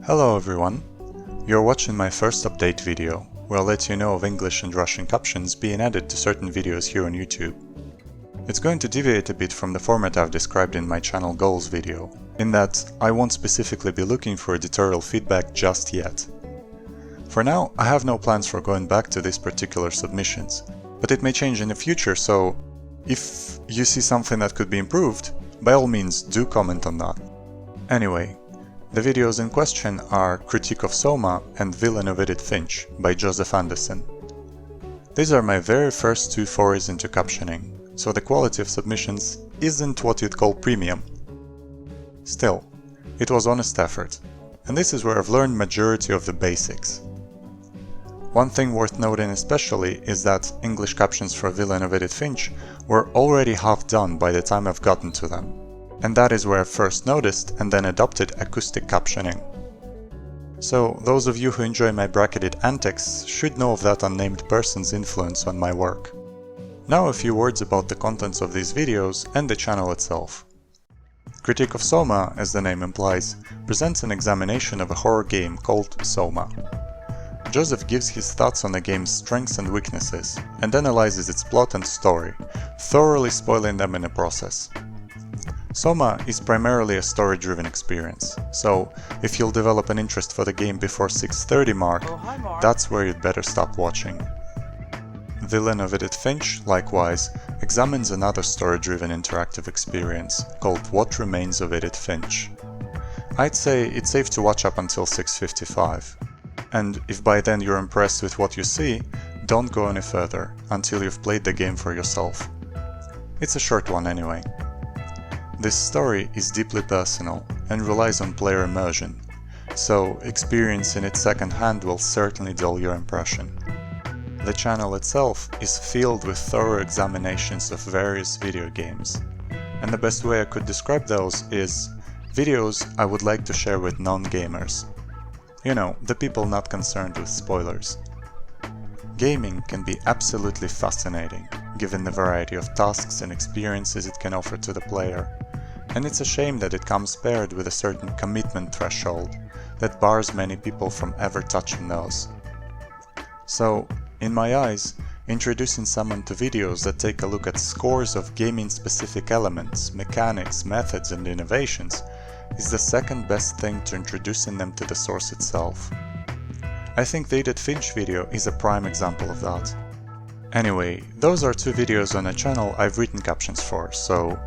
Hello everyone! You're watching my first update video, where I'll let you know of English and Russian captions being added to certain videos here on YouTube. It's going to deviate a bit from the format I've described in my channel goals video, in that I won't specifically be looking for editorial feedback just yet. For now, I have no plans for going back to these particular submissions, but it may change in the future, so if you see something that could be improved, by all means do comment on that. Anyway, the videos in question are Critique of Soma and Villain of Edith Finch by Joseph Anderson. These are my very first two forays into captioning, so the quality of submissions isn't what you'd call premium. Still, it was honest effort, and this is where I've learned majority of the basics. One thing worth noting especially is that English captions for Villain of Edith Finch were already half done by the time I've gotten to them, and that is where I first noticed and then adopted acoustic captioning. So those of you who enjoy my bracketed antics should know of that unnamed person's influence on my work. Now a few words about the contents of these videos and the channel itself. Critique of Soma, as the name implies, presents an examination of a horror game called Soma. Joseph gives his thoughts on the game's strengths and weaknesses, and analyzes its plot and story, thoroughly spoiling them in the process. Soma is primarily a story-driven experience, so if you'll develop an interest for the game before 6:30 mark, that's where you'd better stop watching. Villain of Edith Finch, likewise, examines another story-driven interactive experience called What Remains of Edith Finch. I'd say it's safe to watch up until 6:55. And if by then you're impressed with what you see, don't go any further until you've played the game for yourself. It's a short one anyway. This story is deeply personal and relies on player immersion, so experiencing it secondhand will certainly dull your impression. The channel itself is filled with thorough examinations of various video games, and the best way I could describe those is videos I would like to share with non-gamers. You know, the people not concerned with spoilers. Gaming can be absolutely fascinating, given the variety of tasks and experiences it can offer to the player, and it's a shame that it comes paired with a certain commitment threshold that bars many people from ever touching those. So, in my eyes, introducing someone to videos that take a look at scores of gaming-specific elements, mechanics, methods and innovations is the second best thing to introducing them to the source itself. I think the Edith Finch video is a prime example of that. Anyway, those are two videos on a channel I've written captions for, so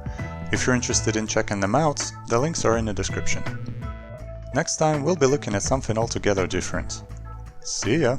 if you're interested in checking them out, the links are in the description. Next time we'll be looking at something altogether different. See ya!